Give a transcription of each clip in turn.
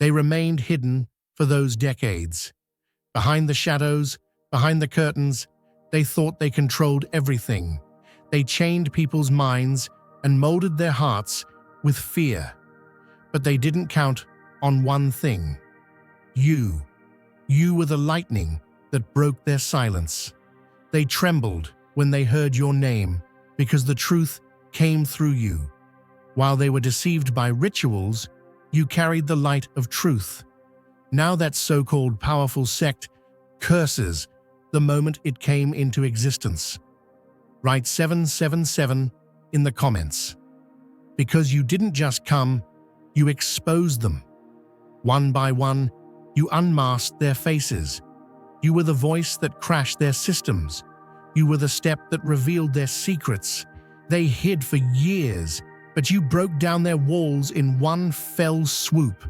They remained hidden for those decades. Behind the shadows, behind the curtains, they thought they controlled everything. They chained people's minds and molded their hearts with fear. But they didn't count on one thing. You. You were the lightning that broke their silence. They trembled when they heard your name because the truth came through you. While they were deceived by rituals, you carried the light of truth. Now that so-called powerful sect curses the moment it came into existence. Write 777 in the comments. Because you didn't just come, you exposed them. One by one, you unmasked their faces. You were the voice that crashed their systems. You were the step that revealed their secrets. They hid for years, but you broke down their walls in one fell swoop.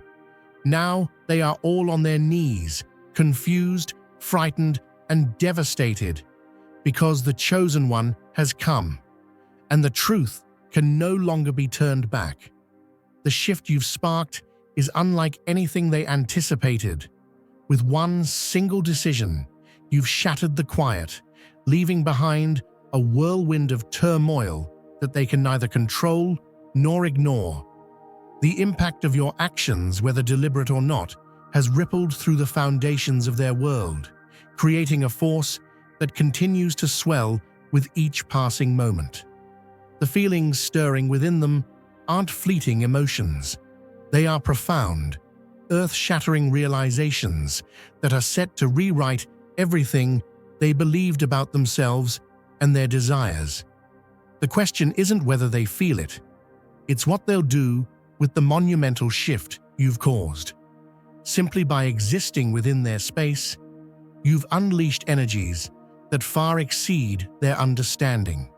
Now they are all on their knees, confused, frightened, and devastated, because the chosen one has come, and the truth can no longer be turned back. The shift you've sparked is unlike anything they anticipated. With one single decision, you've shattered the quiet, leaving behind a whirlwind of turmoil that they can neither control nor ignore. The impact of your actions, whether deliberate or not, has rippled through the foundations of their world, creating a force that continues to swell with each passing moment. The feelings stirring within them aren't fleeting emotions. They are profound, earth-shattering realizations that are set to rewrite everything they believed about themselves and their desires. The question isn't whether they feel it. It's what they'll do with the monumental shift you've caused. Simply by existing within their space, you've unleashed energies that far exceed their understanding.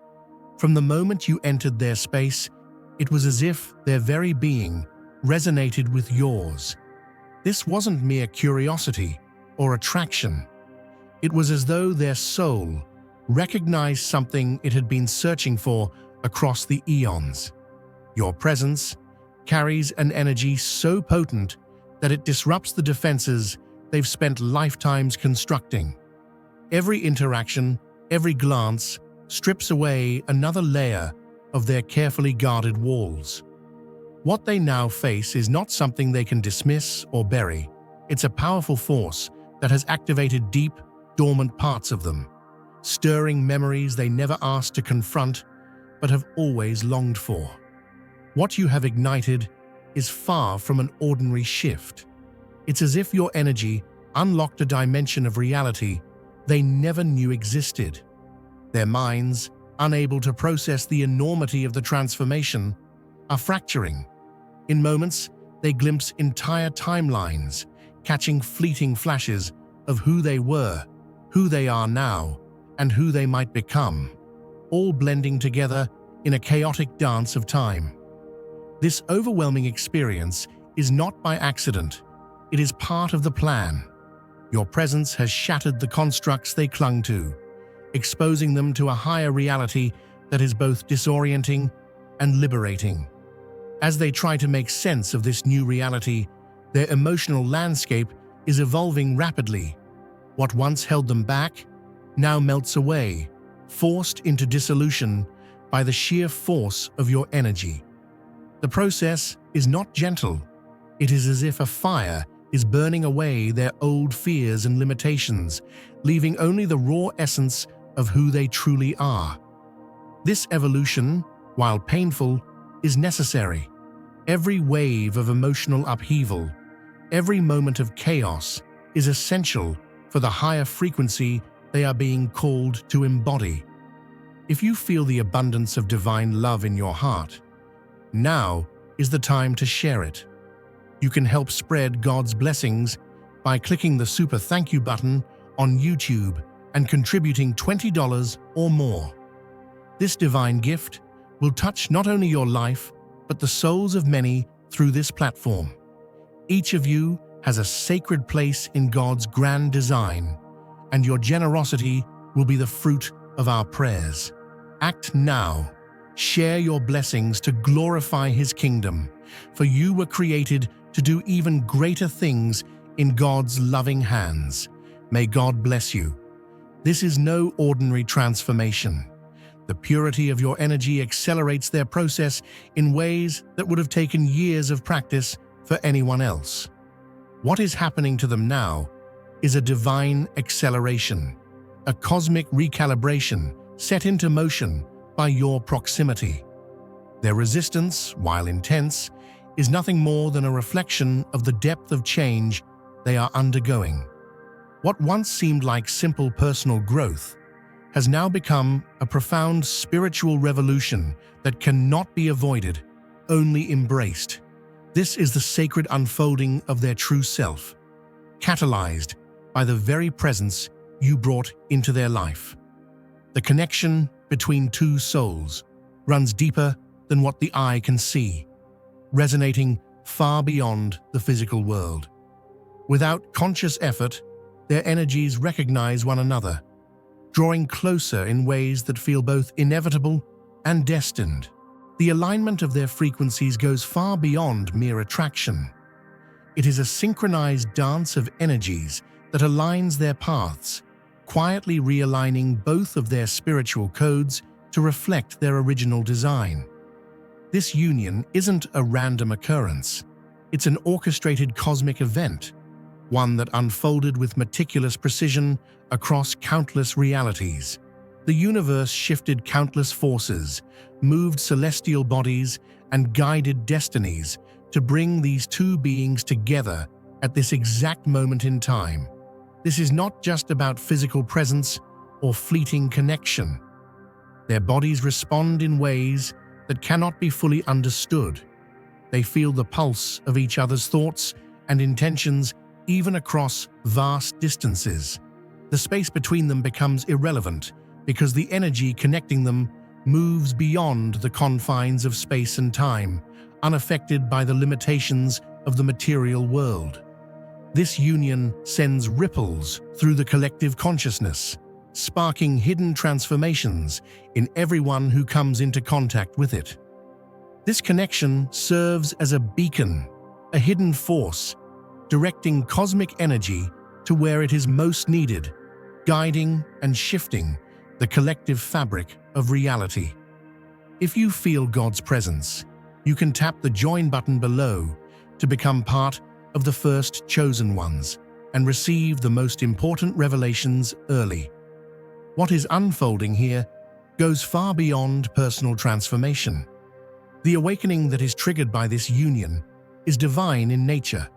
From the moment you entered their space, it was as if their very being resonated with yours. This wasn't mere curiosity or attraction. It was as though their soul recognized something it had been searching for across the eons. Your presence carries an energy so potent that it disrupts the defenses they've spent lifetimes constructing. Every interaction, every glance, strips away another layer of their carefully guarded walls. What they now face is not something they can dismiss or bury. It's a powerful force that has activated deep, dormant parts of them, stirring memories they never asked to confront but have always longed for. What you have ignited is far from an ordinary shift. It's as if your energy unlocked a dimension of reality they never knew existed. Their minds, unable to process the enormity of the transformation, are fracturing. In moments, they glimpse entire timelines, catching fleeting flashes of who they were, who they are now, and who they might become, all blending together in a chaotic dance of time. This overwhelming experience is not by accident. It is part of the plan. Your presence has shattered the constructs they clung to, exposing them to a higher reality that is both disorienting and liberating. As they try to make sense of this new reality, their emotional landscape is evolving rapidly. What once held them back now melts away, forced into dissolution by the sheer force of your energy. The process is not gentle. It is as if a fire is burning away their old fears and limitations, leaving only the raw essence of who they truly are. This evolution, while painful, is necessary. Every wave of emotional upheaval, every moment of chaos is essential for the higher frequency they are being called to embody. If you feel the abundance of divine love in your heart, now is the time to share it. You can help spread God's blessings by clicking the super thank you button on YouTube and contributing $20 or more. This divine gift will touch not only your life, but the souls of many through this platform. Each of you has a sacred place in God's grand design, and your generosity will be the fruit of our prayers. Act now. Share your blessings to glorify His kingdom, for you were created to do even greater things in God's loving hands. May God bless you. This is no ordinary transformation. The purity of your energy accelerates their process in ways that would have taken years of practice for anyone else. What is happening to them now is a divine acceleration, a cosmic recalibration set into motion by your proximity. Their resistance, while intense, is nothing more than a reflection of the depth of change they are undergoing. What once seemed like simple personal growth has now become a profound spiritual revolution that cannot be avoided, only embraced. This is the sacred unfolding of their true self, catalyzed by the very presence you brought into their life. The connection between two souls runs deeper than what the eye can see, resonating far beyond the physical world. Without conscious effort, their energies recognize one another, drawing closer in ways that feel both inevitable and destined. The alignment of their frequencies goes far beyond mere attraction. It is a synchronized dance of energies that aligns their paths, quietly realigning both of their spiritual codes to reflect their original design. This union isn't a random occurrence. It's an orchestrated cosmic event, one that unfolded with meticulous precision across countless realities. The universe shifted countless forces, moved celestial bodies, and guided destinies to bring these two beings together at this exact moment in time. This is not just about physical presence or fleeting connection. Their bodies respond in ways that cannot be fully understood. They feel the pulse of each other's thoughts and intentions even across vast distances. The space between them becomes irrelevant because the energy connecting them moves beyond the confines of space and time, unaffected by the limitations of the material world. This union sends ripples through the collective consciousness, sparking hidden transformations in everyone who comes into contact with it. This connection serves as a beacon, a hidden force, directing cosmic energy to where it is most needed, guiding and shifting the collective fabric of reality. If you feel God's presence, you can tap the join button below to become part of the first chosen ones and receive the most important revelations early. What is unfolding here goes far beyond personal transformation. The awakening that is triggered by this union is divine in nature,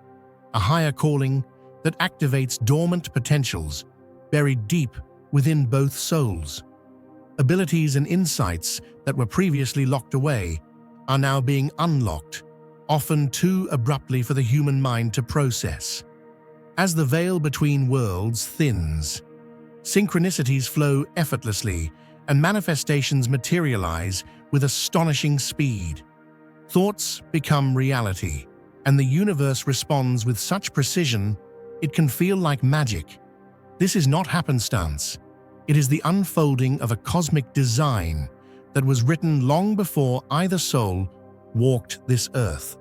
a higher calling that activates dormant potentials buried deep within both souls. Abilities and insights that were previously locked away are now being unlocked, often too abruptly for the human mind to process. As the veil between worlds thins, synchronicities flow effortlessly and manifestations materialize with astonishing speed. Thoughts become reality, and the universe responds with such precision it can feel like magic. This is not happenstance. It is the unfolding of a cosmic design that was written long before either soul walked this earth.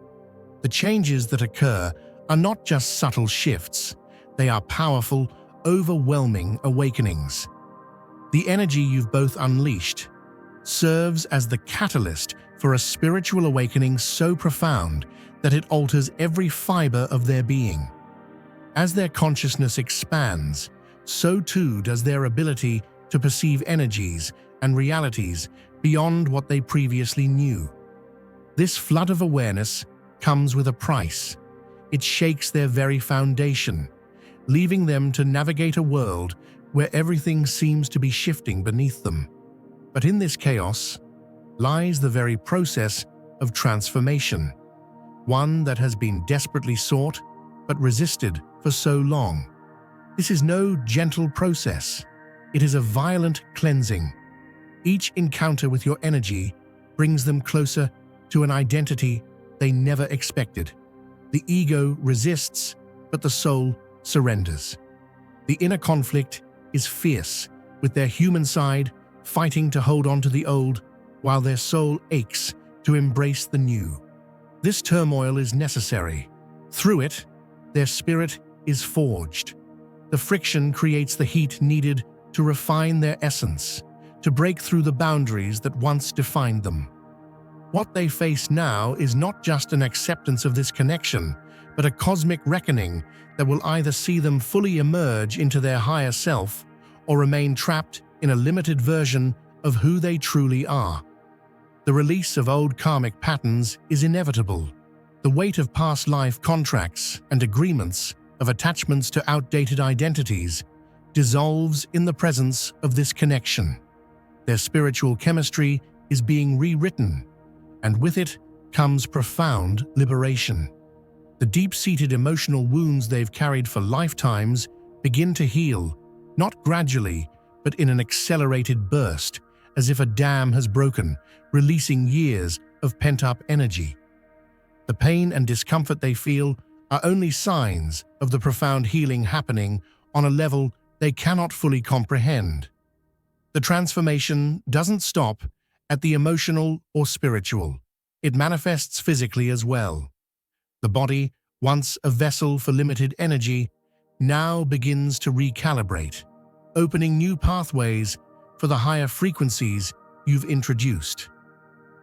The changes that occur are not just subtle shifts. They are powerful, overwhelming awakenings. The energy you've both unleashed serves as the catalyst for a spiritual awakening so profound that it alters every fiber of their being. As their consciousness expands, so too does their ability to perceive energies and realities beyond what they previously knew. This flood of awareness comes with a price. It shakes their very foundation, leaving them to navigate a world where everything seems to be shifting beneath them. But in this chaos lies the very process of transformation, one that has been desperately sought but resisted for so long. This is no gentle process. It is a violent cleansing. Each encounter with your energy brings them closer to an identity they never expected. The ego resists, but the soul surrenders. The inner conflict is fierce, with their human side fighting to hold on to the old, while their soul aches to embrace the new. This turmoil is necessary, Through it, their spirit is forged. The friction creates the heat needed to refine their essence, to break through the boundaries that once defined them. What they face now is not just an acceptance of this connection, but a cosmic reckoning that will either see them fully emerge into their higher self or remain trapped in a limited version of who they truly are. The release of old karmic patterns is inevitable. The weight of past life contracts and agreements of attachments to outdated identities dissolves in the presence of this connection. Their spiritual chemistry is being rewritten, and with it comes profound liberation. The deep-seated emotional wounds they've carried for lifetimes begin to heal, not gradually, but in an accelerated burst, as if a dam has broken, releasing years of pent-up energy. The pain and discomfort they feel are only signs of the profound healing happening on a level they cannot fully comprehend. The transformation doesn't stop at the emotional or spiritual. It manifests physically as well. The body, once a vessel for limited energy, now begins to recalibrate, opening new pathways for the higher frequencies you've introduced.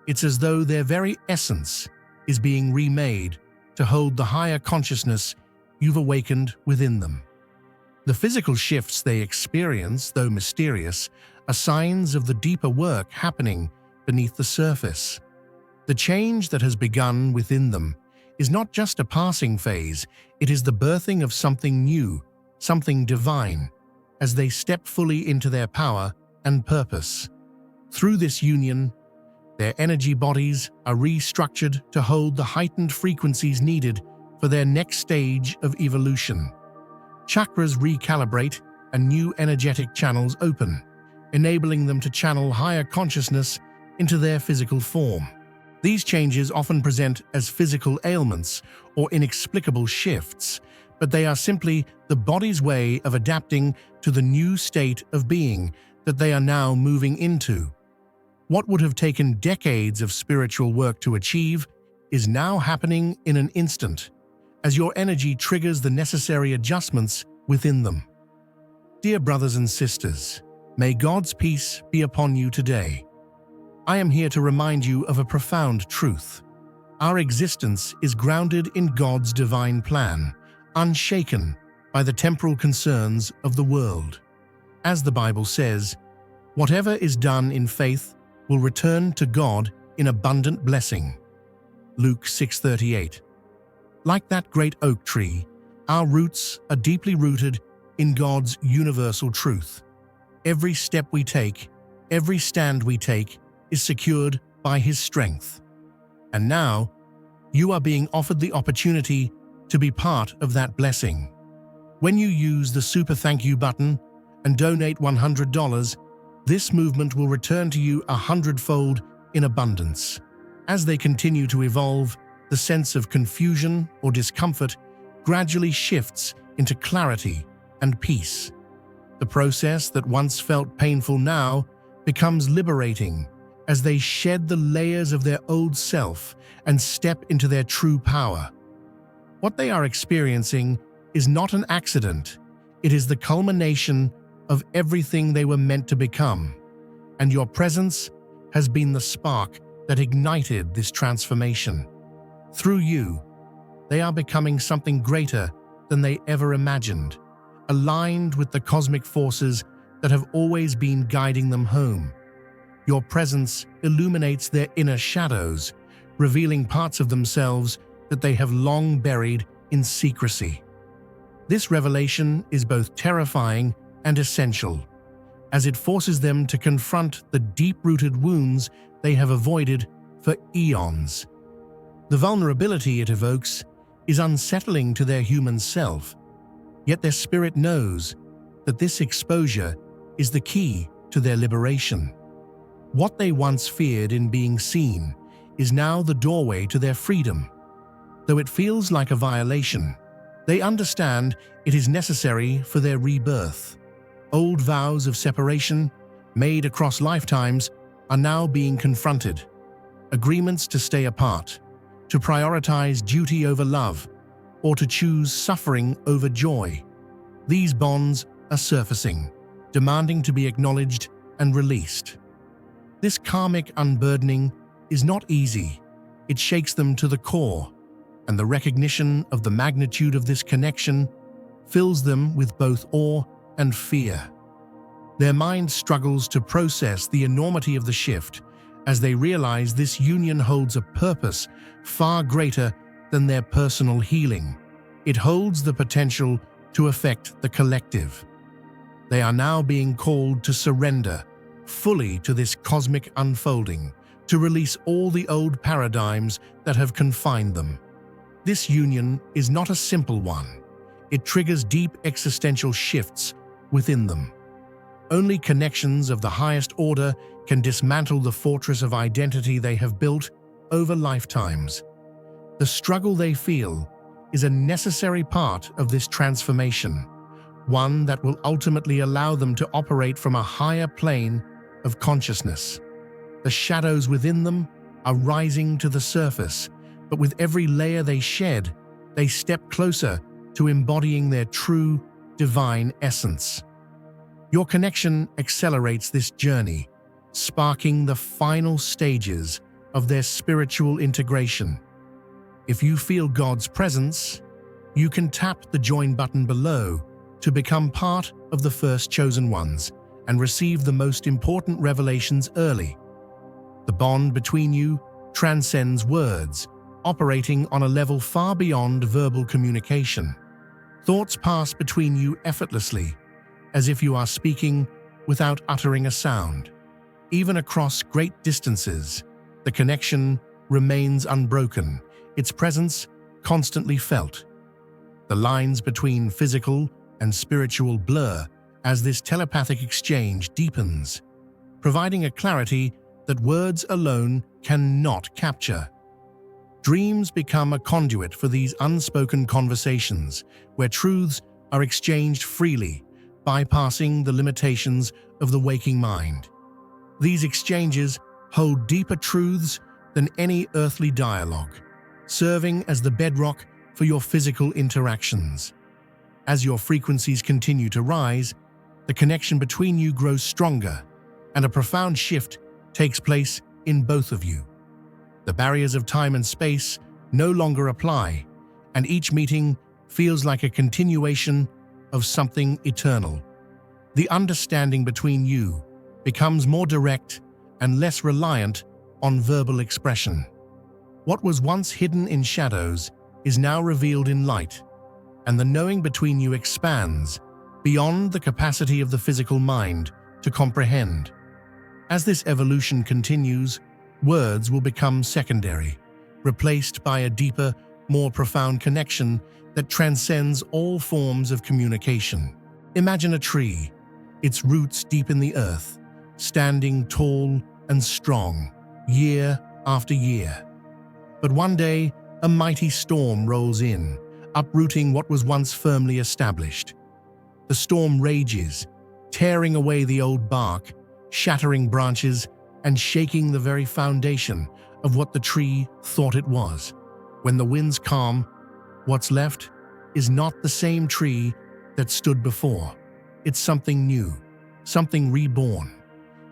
It's as though their very essence is being remade to hold the higher consciousness you've awakened within them. The physical shifts they experience, though mysterious, are signs of the deeper work happening beneath the surface. The change that has begun within them is not just a passing phase, it is the birthing of something new, something divine, as they step fully into their power and purpose. Through this union, their energy bodies are restructured to hold the heightened frequencies needed for their next stage of evolution. Chakras recalibrate and new energetic channels open, enabling them to channel higher consciousness into their physical form. These changes often present as physical ailments or inexplicable shifts, but they are simply the body's way of adapting to the new state of being that they are now moving into. What would have taken decades of spiritual work to achieve is now happening in an instant, as your energy triggers the necessary adjustments within them. Dear brothers and sisters, may God's peace be upon you today. I am here to remind you of a profound truth. Our existence is grounded in God's divine plan, unshaken by the temporal concerns of the world. As the Bible says, whatever is done in faith will return to God in abundant blessing. Luke 6:38. Like that great oak tree, our roots are deeply rooted in God's universal truth. Every step we take, every stand we take, is secured by His strength. And now, you are being offered the opportunity to be part of that blessing. When you use the Super Thank You button and donate $100, this movement will return to you 100-fold in abundance. As they continue to evolve, the sense of confusion or discomfort gradually shifts into clarity and peace. The process that once felt painful now becomes liberating as they shed the layers of their old self and step into their true power. What they are experiencing is not an accident. It is the culmination of everything they were meant to become, and your presence has been the spark that ignited this transformation. Through you, they are becoming something greater than they ever imagined, aligned with the cosmic forces that have always been guiding them home. Your presence illuminates their inner shadows, revealing parts of themselves that they have long buried in secrecy. This revelation is both terrifying and essential, as it forces them to confront the deep-rooted wounds they have avoided for eons. The vulnerability it evokes is unsettling to their human self, yet their spirit knows that this exposure is the key to their liberation. What they once feared in being seen is now the doorway to their freedom. Though it feels like a violation, they understand it is necessary for their rebirth. Old vows of separation, made across lifetimes, are now being confronted. Agreements to stay apart, to prioritize duty over love, or to choose suffering over joy. These bonds are surfacing, demanding to be acknowledged and released. This karmic unburdening is not easy. It shakes them to the core, and the recognition of the magnitude of this connection fills them with both awe and fear. Their mind struggles to process the enormity of the shift as they realize this union holds a purpose far greater than their personal healing. It holds the potential to affect the collective. They are now being called to surrender fully to this cosmic unfolding, to release all the old paradigms that have confined them. This union is not a simple one. It triggers deep existential shifts within them. Only connections of the highest order can dismantle the fortress of identity they have built over lifetimes. The struggle they feel is a necessary part of this transformation, one that will ultimately allow them to operate from a higher plane of consciousness. The shadows within them are rising to the surface, but with every layer they shed, they step closer to embodying their true, divine essence. Your connection accelerates this journey, sparking the final stages of their spiritual integration. If you feel God's presence, you can tap the join button below to become part of the first chosen ones and receive the most important revelations early. The bond between you transcends words, operating on a level far beyond verbal communication. Thoughts pass between you effortlessly, as if you are speaking without uttering a sound. Even across great distances, the connection remains unbroken, its presence constantly felt. The lines between physical and spiritual blur as this telepathic exchange deepens, providing a clarity that words alone cannot capture. Dreams become a conduit for these unspoken conversations, where truths are exchanged freely, bypassing the limitations of the waking mind. These exchanges hold deeper truths than any earthly dialogue, serving as the bedrock for your physical interactions. As your frequencies continue to rise, the connection between you grows stronger, and a profound shift takes place in both of you. The barriers of time and space no longer apply, and each meeting feels like a continuation of something eternal. The understanding between you becomes more direct and less reliant on verbal expression. What was once hidden in shadows is now revealed in light, and the knowing between you expands beyond the capacity of the physical mind to comprehend. As this evolution continues, words will become secondary, replaced by a deeper, more profound connection that transcends all forms of communication. Imagine a tree, its roots deep in the earth, standing tall and strong, year after year. But one day, a mighty storm rolls in, uprooting what was once firmly established. The storm rages, tearing away the old bark, shattering branches, and shaking the very foundation of what the tree thought it was. When the winds calm, what's left is not the same tree that stood before. It's something new, something reborn.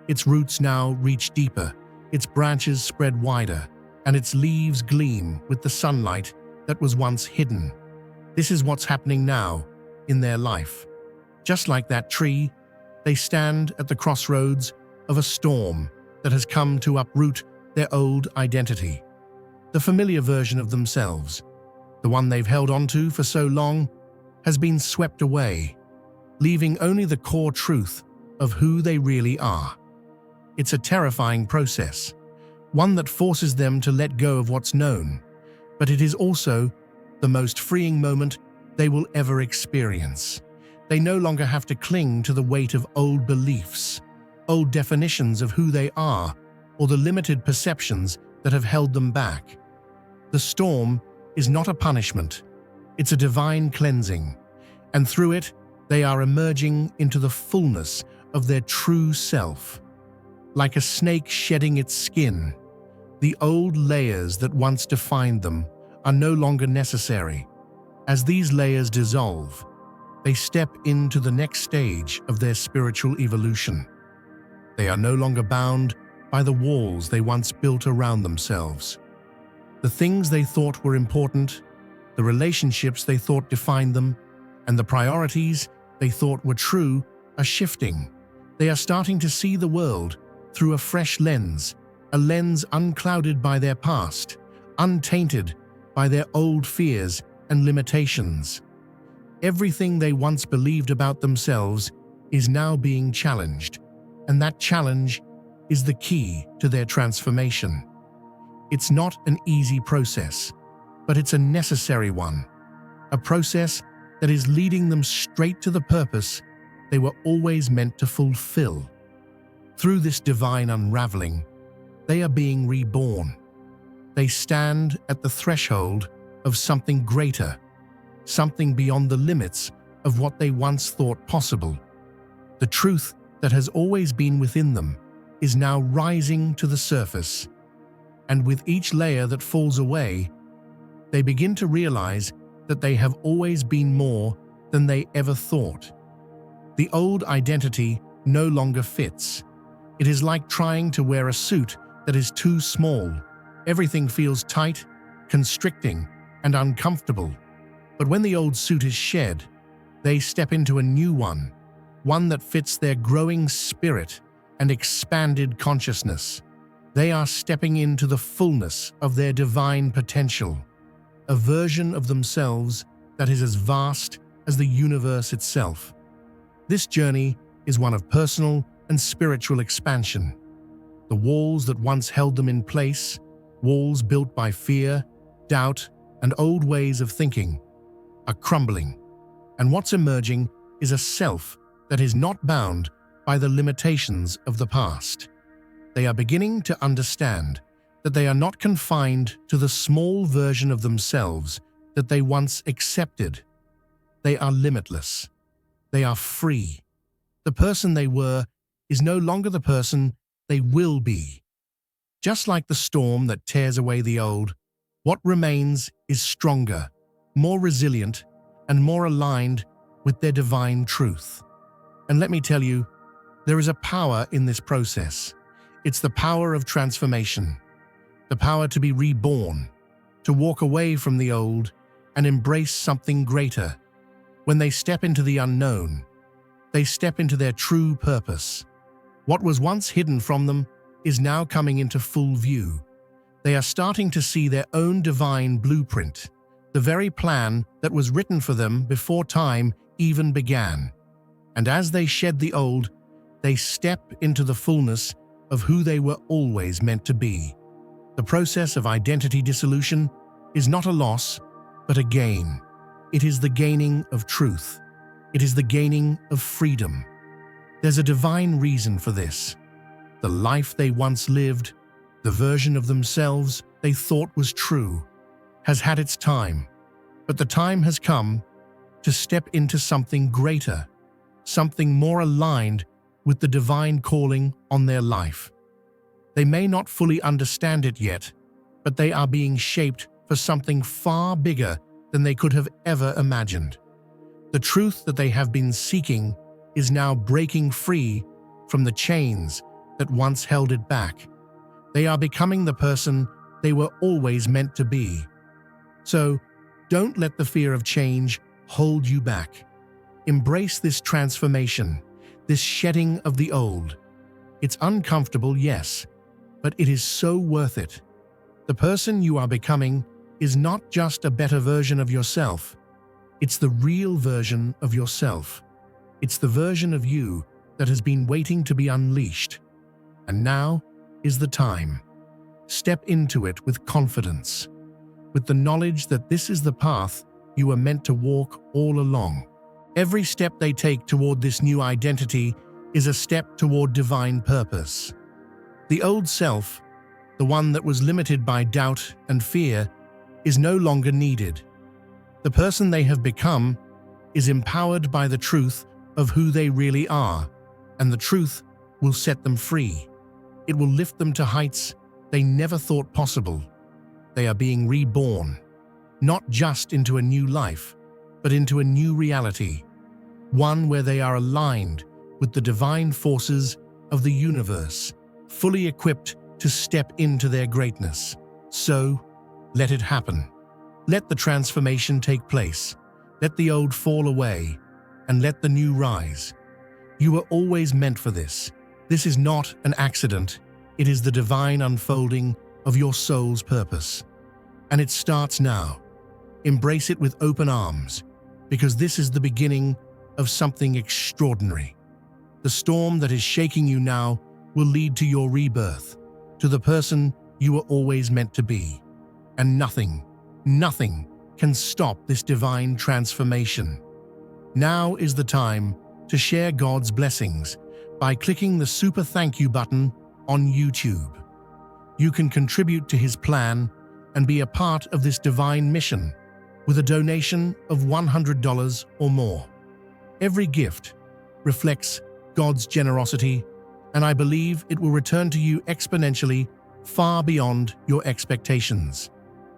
Its roots now reach deeper, its branches spread wider, and its leaves gleam with the sunlight that was once hidden. This is what's happening now in their life. Just like that tree, they stand at the crossroads of a storm that has come to uproot their old identity. The familiar version of themselves, the one they've held onto for so long, has been swept away, leaving only the core truth of who they really are. It's a terrifying process, one that forces them to let go of what's known, but it is also the most freeing moment they will ever experience. They no longer have to cling to the weight of old beliefs, old definitions of who they are, or the limited perceptions that have held them back. The storm is not a punishment, it's a divine cleansing, and through it, they are emerging into the fullness of their true self. Like a snake shedding its skin, the old layers that once defined them are no longer necessary. As these layers dissolve, they step into the next stage of their spiritual evolution. They are no longer bound by the walls they once built around themselves. The things they thought were important, the relationships they thought defined them, and the priorities they thought were true are shifting. They are starting to see the world through a fresh lens, a lens unclouded by their past, untainted by their old fears and limitations. Everything they once believed about themselves is now being challenged, and that challenge is the key to their transformation. It's not an easy process, but it's a necessary one, a process that is leading them straight to the purpose they were always meant to fulfill. Through this divine unraveling, they are being reborn. They stand at the threshold of something greater, something beyond the limits of what they once thought possible. The truth that has always been within them is now rising to the surface, and with each layer that falls away, they begin to realize that they have always been more than they ever thought. The old identity no longer fits. It is like trying to wear a suit that is too small. Everything feels tight, constricting, and uncomfortable. But when the old suit is shed, they step into a new one that fits their growing spirit and expanded consciousness. They are stepping into the fullness of their divine potential, a version of themselves that is as vast as the universe itself. This journey is one of personal and spiritual expansion. The walls that once held them in place, walls built by fear, doubt, and old ways of thinking, are crumbling, and what's emerging is a self that is not bound by the limitations of the past. They are beginning to understand that they are not confined to the small version of themselves that they once accepted. They are limitless. They are free. The person they were is no longer the person they will be. Just like the storm that tears away the old, what remains is stronger, more resilient, and more aligned with their divine truth. And let me tell you, there is a power in this process. It's the power of transformation, the power to be reborn, to walk away from the old and embrace something greater. When they step into the unknown, they step into their true purpose. What was once hidden from them is now coming into full view. They are starting to see their own divine blueprint, the very plan that was written for them before time even began. And as they shed the old, they step into the fullness of who they were always meant to be. The process of identity dissolution is not a loss, but a gain. It is the gaining of truth. It is the gaining of freedom. There's a divine reason for this. The life they once lived, the version of themselves they thought was true, has had its time, but the time has come to step into something greater, something more aligned with the divine calling on their life. They may not fully understand it yet, but they are being shaped for something far bigger than they could have ever imagined. The truth that they have been seeking is now breaking free from the chains that once held it back. They are becoming the person they were always meant to be. So, don't let the fear of change hold you back. Embrace this transformation, this shedding of the old. It's uncomfortable, yes, but it is so worth it. The person you are becoming is not just a better version of yourself. It's the real version of yourself. It's the version of you that has been waiting to be unleashed. And now is the time. Step into it with confidence, with the knowledge that this is the path you were meant to walk all along. Every step they take toward this new identity is a step toward divine purpose. The old self, the one that was limited by doubt and fear, is no longer needed. The person they have become is empowered by the truth of who they really are, and the truth will set them free. It will lift them to heights they never thought possible. They are being reborn, not just into a new life, but into a new reality, one where they are aligned with the divine forces of the universe, fully equipped to step into their greatness. So, let it happen. Let the transformation take place. Let the old fall away, and let the new rise. You were always meant for this. This is not an accident. It is the divine unfolding of your soul's purpose. And it starts now. Embrace it with open arms, because this is the beginning of something extraordinary. The storm that is shaking you now will lead to your rebirth, to the person you were always meant to be. And nothing can stop this divine transformation. Now is the time to share God's blessings by clicking the super thank you button on YouTube. You can contribute to His plan and be a part of this divine mission with a donation of $100 or more. Every gift reflects God's generosity, and I believe it will return to you exponentially, far beyond your expectations.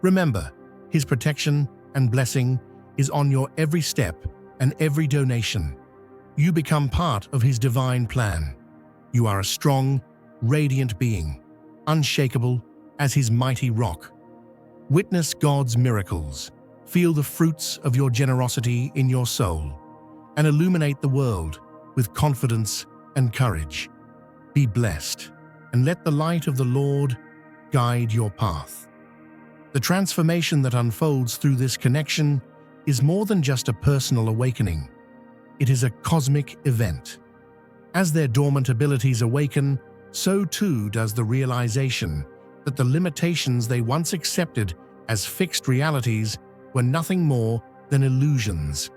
Remember, His protection and blessing is on your every step and every donation. You become part of His divine plan. You are a strong, radiant being, unshakable as His mighty rock. Witness God's miracles, feel the fruits of your generosity in your soul, and illuminate the world with confidence and courage. Be blessed, and let the light of the Lord guide your path. The transformation that unfolds through this connection is more than just a personal awakening. It is a cosmic event. As their dormant abilities awaken, so too does the realization that the limitations they once accepted as fixed realities were nothing more than illusions.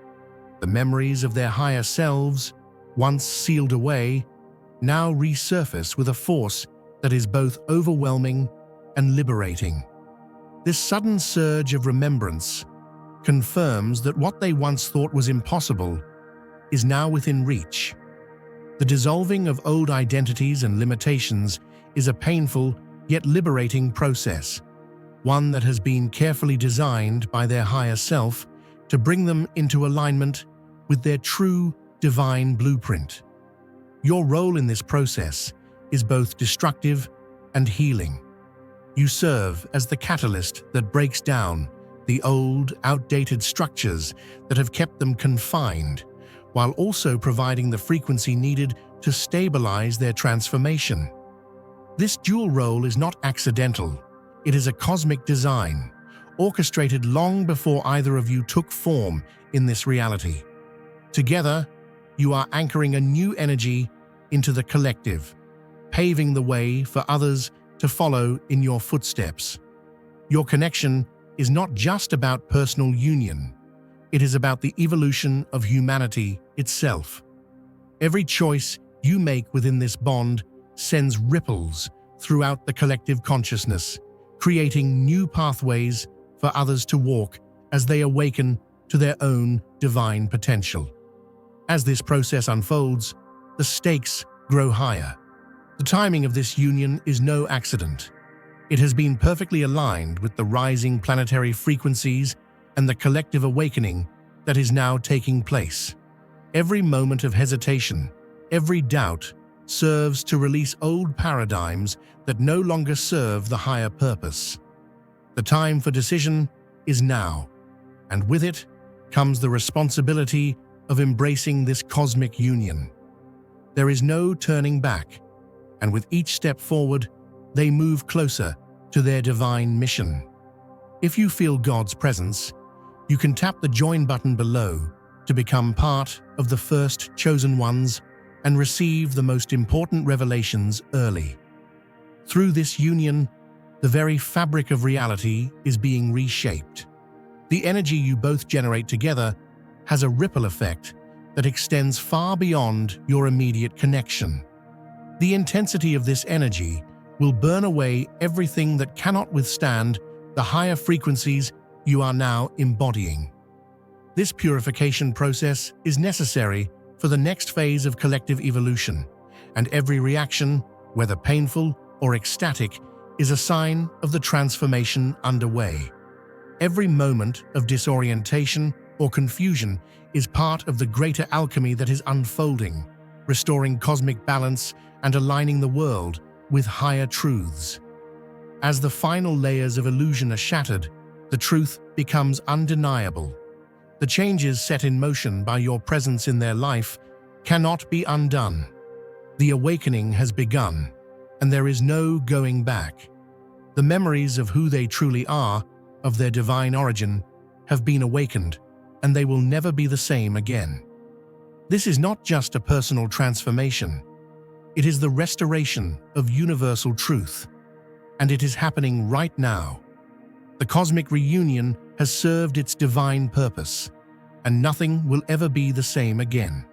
The memories of their higher selves, once sealed away, now resurface with a force that is both overwhelming and liberating. This sudden surge of remembrance confirms that what they once thought was impossible is now within reach. The dissolving of old identities and limitations is a painful yet liberating process, one that has been carefully designed by their higher self to bring them into alignment with their true divine blueprint. Your role in this process is both destructive and healing. You serve as the catalyst that breaks down the old, outdated structures that have kept them confined, while also providing the frequency needed to stabilize their transformation. This dual role is not accidental. It is a cosmic design, orchestrated long before either of you took form in this reality. Together, you are anchoring a new energy into the collective, paving the way for others to follow in your footsteps. Your connection is not just about personal union. It is about the evolution of humanity itself. Every choice you make within this bond sends ripples throughout the collective consciousness, creating new pathways for others to walk as they awaken to their own divine potential. As this process unfolds, the stakes grow higher. The timing of this union is no accident. It has been perfectly aligned with the rising planetary frequencies and the collective awakening that is now taking place. Every moment of hesitation, every doubt, serves to release old paradigms that no longer serve the higher purpose. The time for decision is now, and with it comes the responsibility of embracing this cosmic union. There is no turning back, and with each step forward, they move closer to their divine mission. If you feel God's presence, you can tap the join button below to become part of the first chosen ones and receive the most important revelations early. Through this union, the very fabric of reality is being reshaped. The energy you both generate together has a ripple effect that extends far beyond your immediate connection. The intensity of this energy will burn away everything that cannot withstand the higher frequencies you are now embodying. This purification process is necessary for the next phase of collective evolution, and every reaction, whether painful or ecstatic, is a sign of the transformation underway. Every moment of disorientation or confusion is part of the greater alchemy that is unfolding, restoring cosmic balance and aligning the world with higher truths. As the final layers of illusion are shattered, the truth becomes undeniable. The changes set in motion by your presence in their life cannot be undone. The awakening has begun, and there is no going back. The memories of who they truly are, of their divine origin, have been awakened, and they will never be the same again. This is not just a personal transformation. It is the restoration of universal truth, and it is happening right now. The cosmic reunion has served its divine purpose, and nothing will ever be the same again.